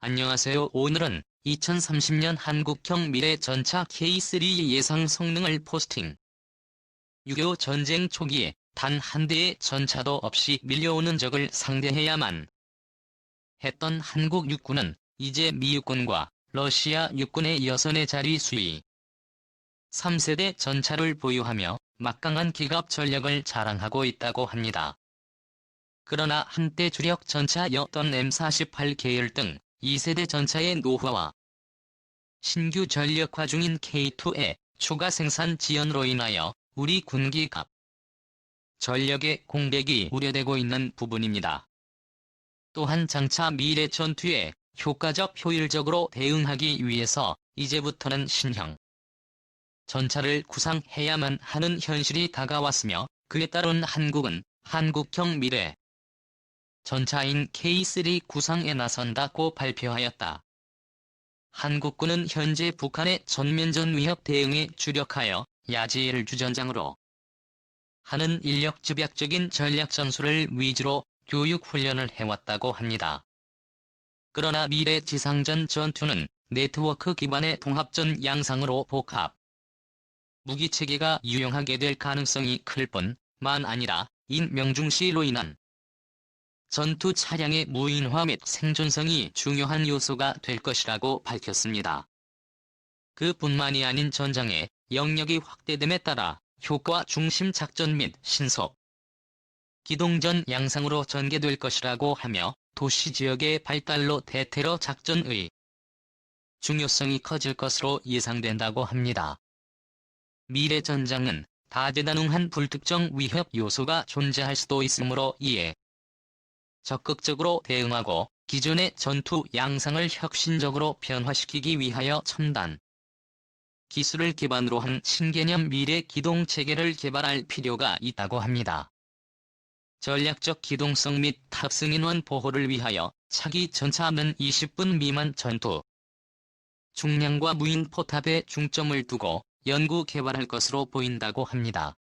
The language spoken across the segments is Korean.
안녕하세요. 오늘은 2030년 한국형 미래 전차 K3 예상 성능을 포스팅. 6.25 전쟁 초기에 단 한 대의 전차도 없이 밀려오는 적을 상대해야만 했던 한국 육군은 이제 미 육군과 러시아 육군의 여선의 자리 수위 3세대 전차를 보유하며 막강한 기갑 전력을 자랑하고 있다고 합니다. 그러나 한때 주력 전차였던 M48 계열 등 2세대 전차의 노후화와 신규 전력화 중인 K2의 추가 생산 지연으로 인하여 우리 군기갑 전력의 공백이 우려되고 있는 부분입니다. 또한 장차 미래 전투에 효과적 효율적으로 대응하기 위해서 이제부터는 신형 전차를 구상해야만 하는 현실이 다가왔으며 그에 따른 한국은 한국형 미래 전차인 K3 구상에 나선다고 발표하였다. 한국군은 현재 북한의 전면전 위협 대응에 주력하여 야지를 주전장으로 하는 인력 집약적인 전략 전술을 위주로 교육 훈련을 해왔다고 합니다. 그러나 미래 지상전 전투는 네트워크 기반의 통합전 양상으로 복합 무기체계가 유용하게 될 가능성이 클 뿐만 아니라 인명중시로 인한 전투 차량의 무인화 및 생존성이 중요한 요소가 될 것이라고 밝혔습니다. 그뿐만이 아닌 전장의 영역이 확대됨에 따라 효과 중심 작전 및 신속 기동전 양상으로 전개될 것이라고 하며 도시 지역의 발달로 대테러 작전의 중요성이 커질 것으로 예상된다고 합니다. 미래 전장은 다재다능한 불특정 위협 요소가 존재할 수도 있으므로 이에 적극적으로 대응하고 기존의 전투 양상을 혁신적으로 변화시키기 위하여 첨단 기술을 기반으로 한 신개념 미래 기동체계를 개발할 필요가 있다고 합니다. 전략적 기동성 및 탑승인원 보호를 위하여 차기 전차는 20분 미만 전투 중량과 무인 포탑에 중점을 두고 연구 개발할 것으로 보인다고 합니다.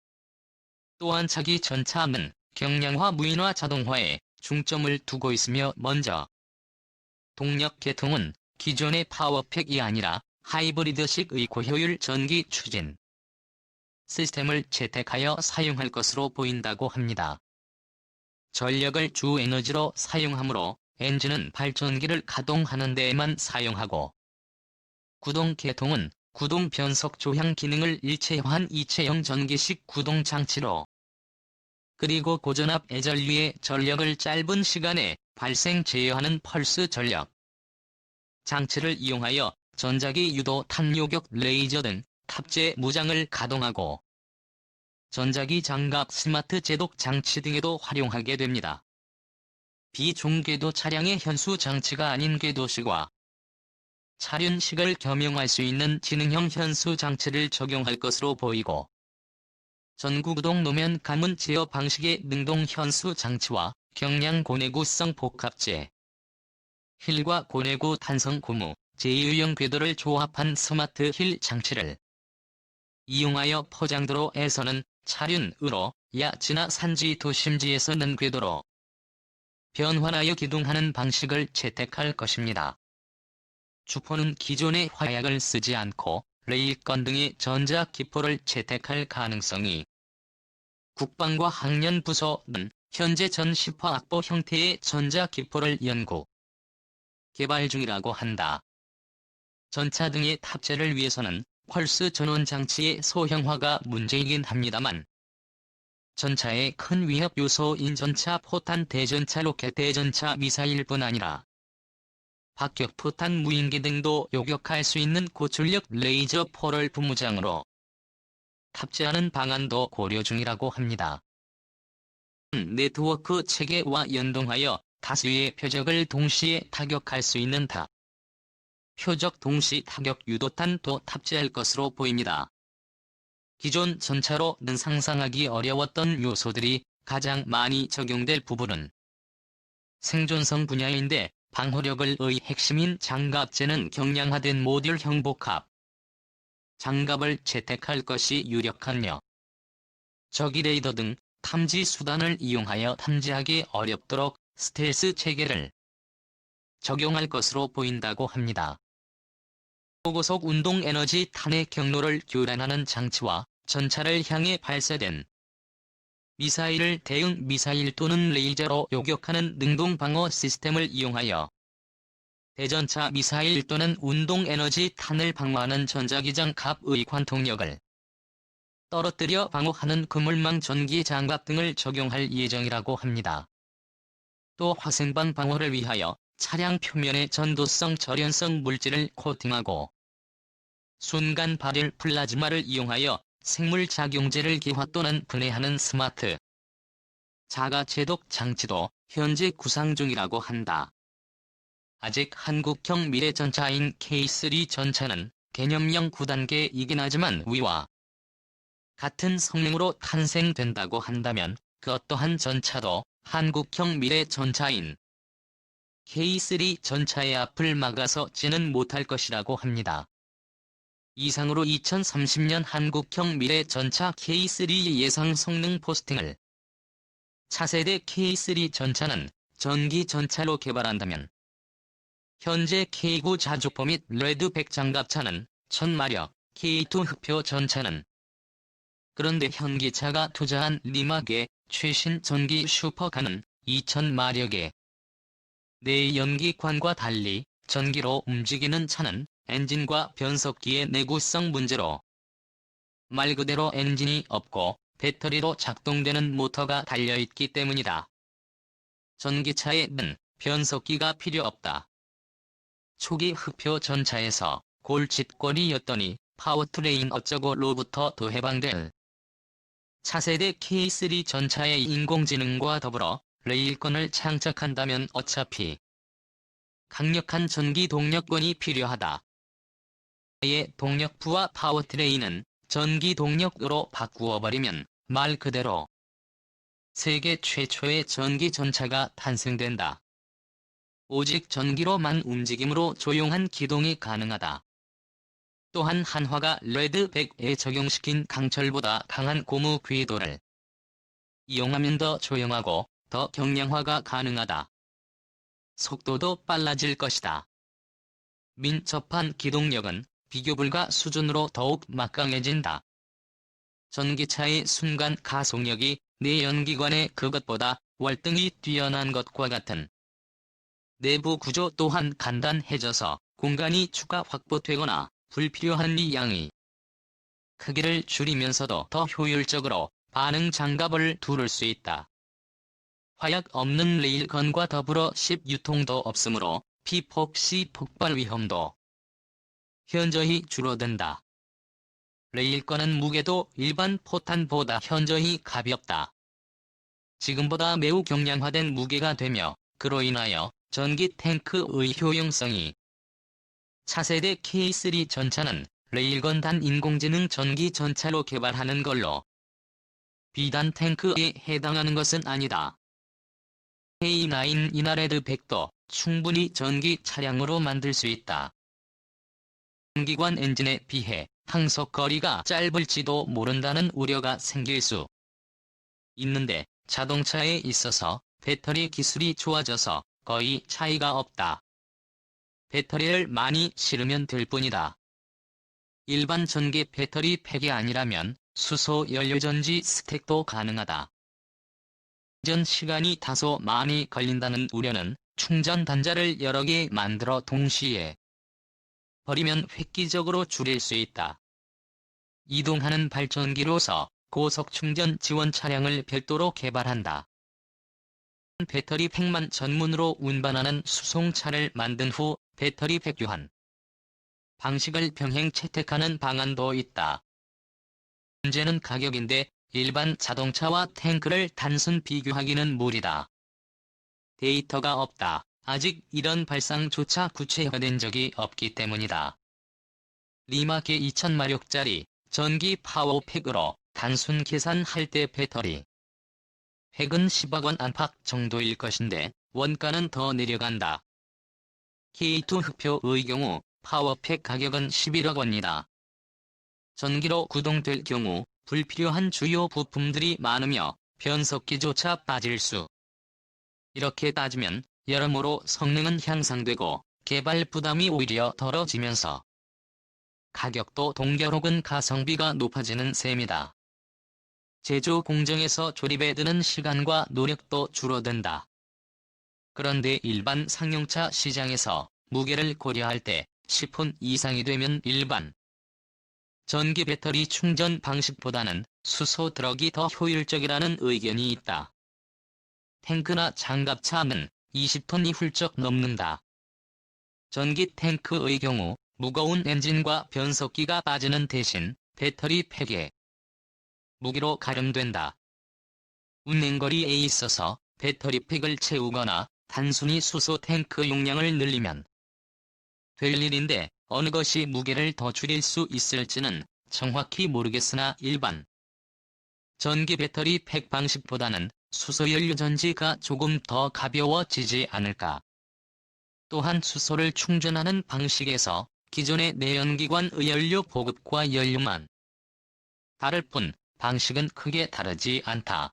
또한 차기 전차는 경량화 무인화 자동화에 중점을 두고 있으며 먼저 동력 계통은 기존의 파워팩이 아니라 하이브리드식의 고효율 전기 추진 시스템을 채택하여 사용할 것으로 보인다고 합니다. 전력을 주 에너지로 사용하므로 엔진은 발전기를 가동하는 데에만 사용하고 구동 계통은 구동 변속 조향 기능을 일체화한 이체형 전기식 구동 장치로 그리고 고전압 애전류의 전력을 짧은 시간에 발생 제어하는 펄스 전력 장치를 이용하여 전자기 유도 탄요격 레이저 등 탑재 무장을 가동하고 전자기 장갑 스마트 제독 장치 등에도 활용하게 됩니다. 비중궤도 차량의 현수 장치가 아닌 궤도식과 차륜식을 겸용할 수 있는 지능형 현수 장치를 적용할 것으로 보이고 전구구동 노면 가문 제어 방식의 능동 현수 장치와 경량 고내구성 복합재 힐과 고내구 탄성 고무 제유형 궤도를 조합한 스마트 힐 장치를 이용하여 포장도로에서는 차륜으로 야지나 산지 도심지에서는 궤도로 변환하여 기동하는 방식을 채택할 것입니다. 주포는 기존의 화약을 쓰지 않고 레일건 등의 전자기포를 채택할 가능성이 국방과 학년부서는 현재 전 10화 악보 형태의 전자기포를 연구 개발 중이라고 한다. 전차 등의 탑재를 위해서는 펄스 전원 장치의 소형화가 문제이긴 합니다만 전차의 큰 위협 요소인 전차 포탄 대전차 로켓 대전차 미사일뿐 아니라 박격 포탄 무인기 등도 요격할 수 있는 고출력 레이저 포를 부무장으로 탑재하는 방안도 고려 중이라고 합니다. 네트워크 체계와 연동하여 다수의 표적을 동시에 타격할 수 있는 표적 동시 타격 유도탄도 탑재할 것으로 보입니다. 기존 전차로는 상상하기 어려웠던 요소들이 가장 많이 적용될 부분은 생존성 분야인데 방호력의 핵심인 장갑재는 경량화된 모듈형 복합 장갑을 채택할 것이 유력하며 적이 레이더 등 탐지 수단을 이용하여 탐지하기 어렵도록 스텔스 체계를 적용할 것으로 보인다고 합니다. 고고속 운동 에너지 탄의 경로를 교란하는 장치와 전차를 향해 발사된 미사일을 대응 미사일 또는 레이저로 요격하는 능동 방어 시스템을 이용하여 대전차 미사일 또는 운동 에너지 탄을 방어하는 전자기장 갑의 관통력을 떨어뜨려 방어하는 그물망 전기 장갑 등을 적용할 예정이라고 합니다. 또 화생방 방어를 위하여 차량 표면에 전도성 절연성 물질을 코팅하고 순간 발열 플라즈마를 이용하여 생물작용제를 기화 또는 분해하는 스마트 자가 제독 장치도 현재 구상 중이라고 한다. 아직 한국형 미래전차인 K3 전차는 개념형 9단계이긴 하지만 위와 같은 성능으로 탄생된다고 한다면 그 어떠한 전차도 한국형 미래전차인 K3 전차의 앞을 막아서지는 못할 것이라고 합니다. 이상으로 2030년 한국형 미래전차 K3 예상 성능 포스팅을 차세대 K3 전차는 전기전차로 개발한다면 현재 K9 자주포 및 레드100 장갑차는 1000마력, K2 흑표 전차는 그런데 현기차가 투자한 리막의 최신 전기 슈퍼카는 2000마력에 내연기관과 달리 전기로 움직이는 차는 엔진과 변속기의 내구성 문제로 말 그대로 엔진이 없고 배터리로 작동되는 모터가 달려있기 때문이다. 전기차에는 변속기가 필요 없다. 초기 흑표 전차에서 골칫거리였더니 파워트레인 어쩌고로부터 더 해방될 차세대 K3 전차의 인공지능과 더불어 레일건을 장착한다면 어차피 강력한 전기 동력권이 필요하다. 의 동력부와 파워트레인은 전기 동력으로 바꾸어버리면 말 그대로 세계 최초의 전기 전차가 탄생된다. 오직 전기로만 움직임으로 조용한 기동이 가능하다. 또한 한화가 레드100에 적용시킨 강철보다 강한 고무 궤도를 이용하면 더 조용하고 더 경량화가 가능하다. 속도도 빨라질 것이다. 민첩한 기동력은 비교 불가 수준으로 더욱 막강해진다. 전기차의 순간 가속력이 내연기관의 그것보다 월등히 뛰어난 것과 같은 내부 구조 또한 간단해져서 공간이 추가 확보되거나 불필요한 이 양의 크기를 줄이면서도 더 효율적으로 반응 장갑을 두를 수 있다. 화약 없는 레일건과 더불어 10유통도 없으므로 피폭 시 폭발 위험도 현저히 줄어든다. 레일건은 무게도 일반 포탄보다 현저히 가볍다. 지금보다 매우 경량화된 무게가 되며 그로 인하여 전기 탱크의 효용성이 차세대 K3 전차는 레일건 단 인공지능 전기 전차로 개발하는 걸로 비단 탱크에 해당하는 것은 아니다. K9 이나레드 100도 충분히 전기 차량으로 만들 수 있다. 전기관 엔진에 비해 항속 거리가 짧을지도 모른다는 우려가 생길 수 있는데 자동차에 있어서 배터리 기술이 좋아져서 거의 차이가 없다. 배터리를 많이 실으면 될 뿐이다. 일반 전기 배터리 팩이 아니라면 수소 연료전지 스택도 가능하다. 충전 시간이 다소 많이 걸린다는 우려는 충전 단자를 여러 개 만들어 동시에 버리면 획기적으로 줄일 수 있다. 이동하는 발전기로서 고속 충전 지원 차량을 별도로 개발한다. 배터리 팩만 전문으로 운반하는 수송차를 만든 후 배터리 팩 교환 방식을 병행 채택하는 방안도 있다. 문제는 가격인데 일반 자동차와 탱크를 단순 비교하기는 무리다. 데이터가 없다. 아직 이런 발상조차 구체화된 적이 없기 때문이다. 리마계 2000마력짜리 전기 파워팩으로 단순 계산할 때 배터리 팩은 10억 원 안팎 정도일 것인데 원가는 더 내려간다. K2 흑표의 경우 파워팩 가격은 11억 원이다. 전기로 구동될 경우 불필요한 주요 부품들이 많으며 변속기조차 빠질 수. 이렇게 따지면 여러모로 성능은 향상되고 개발 부담이 오히려 덜어지면서 가격도 동결 혹은 가성비가 높아지는 셈이다. 제조 공정에서 조립에 드는 시간과 노력도 줄어든다. 그런데 일반 상용차 시장에서 무게를 고려할 때 10톤 이상이 되면 일반 전기 배터리 충전 방식보다는 수소 트럭이 더 효율적이라는 의견이 있다. 탱크나 장갑차는 20톤이 훌쩍 넘는다. 전기 탱크의 경우 무거운 엔진과 변속기가 빠지는 대신 배터리 팩에 무기로 가름된다. 운행거리에 있어서 배터리 팩을 채우거나 단순히 수소 탱크 용량을 늘리면 될 일인데 어느 것이 무게를 더 줄일 수 있을지는 정확히 모르겠으나 일반 전기 배터리 팩 방식보다는 수소연료 전지가 조금 더 가벼워지지 않을까. 또한 수소를 충전하는 방식에서 기존의 내연기관의 연료 보급과 연료만 다를 뿐 방식은 크게 다르지 않다.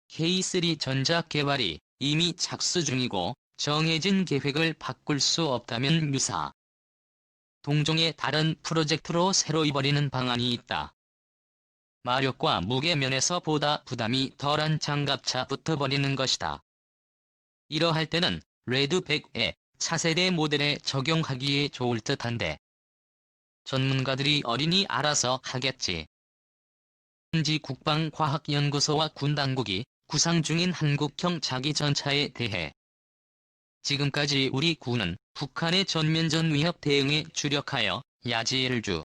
K3 전작 개발이 이미 착수 중이고 정해진 계획을 바꿀 수 없다면 유사 동종의 다른 프로젝트로 새로 입어리는 방안이 있다. 마력과 무게 면에서 보다 부담이 덜한 장갑차 붙어버리는 것이다. 이러할 때는 레드100에 차세대 모델에 적용하기에 좋을 듯한데 전문가들이 어린이 알아서 하겠지. 현지 국방과학연구소와 군당국이 구상 중인 한국형 자기전차에 대해 지금까지 우리 군은 북한의 전면전 위협 대응에 주력하여 야지엘주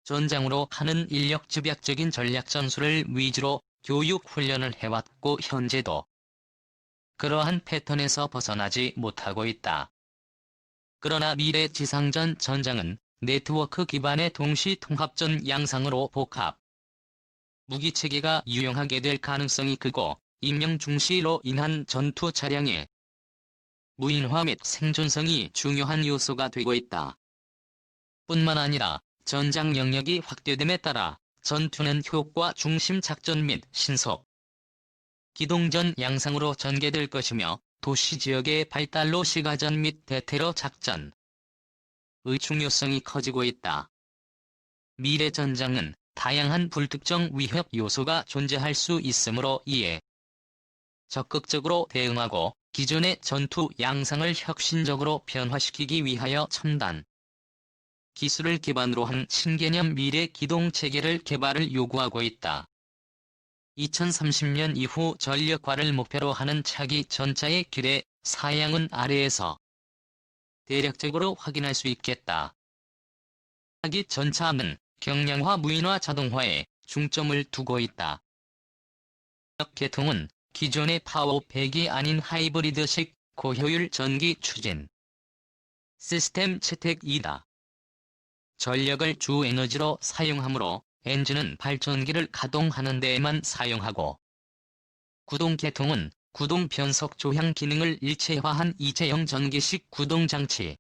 전장으로 하는 인력 집약적인 전략 전술을 위주로 교육 훈련을 해왔고 현재도 그러한 패턴에서 벗어나지 못하고 있다. 그러나 미래 지상전 전장은 네트워크 기반의 동시통합전 양상으로 복합 무기체계가 유용하게 될 가능성이 크고 임명 중시로 인한 전투 차량의 무인화 및 생존성이 중요한 요소가 되고 있다. 뿐만 아니라 전장 영역이 확대됨에 따라 전투는 효과 중심 작전 및 신속 기동전 양상으로 전개될 것이며 도시 지역의 발달로 시가전 및 대테러 작전의 중요성이 커지고 있다. 미래 전장은 다양한 불특정 위협 요소가 존재할 수 있으므로 이에 적극적으로 대응하고 기존의 전투 양상을 혁신적으로 변화시키기 위하여 첨단 기술을 기반으로 한 신개념 미래 기동체계를 개발을 요구하고 있다. 2030년 이후 전력화를 목표로 하는 차기 전차의 길의 사양은 아래에서 대략적으로 확인할 수 있겠다. 차기 전차는 경량화 무인화 자동화에 중점을 두고 있다. 계통은 기존의 파워팩이 아닌 하이브리드식 고효율 전기 추진 시스템 채택이다. 전력을 주 에너지로 사용하므로 엔진은 발전기를 가동하는 데에만 사용하고 구동 계통은 구동 변속 조향 기능을 일체화한 이체형 전기식 구동장치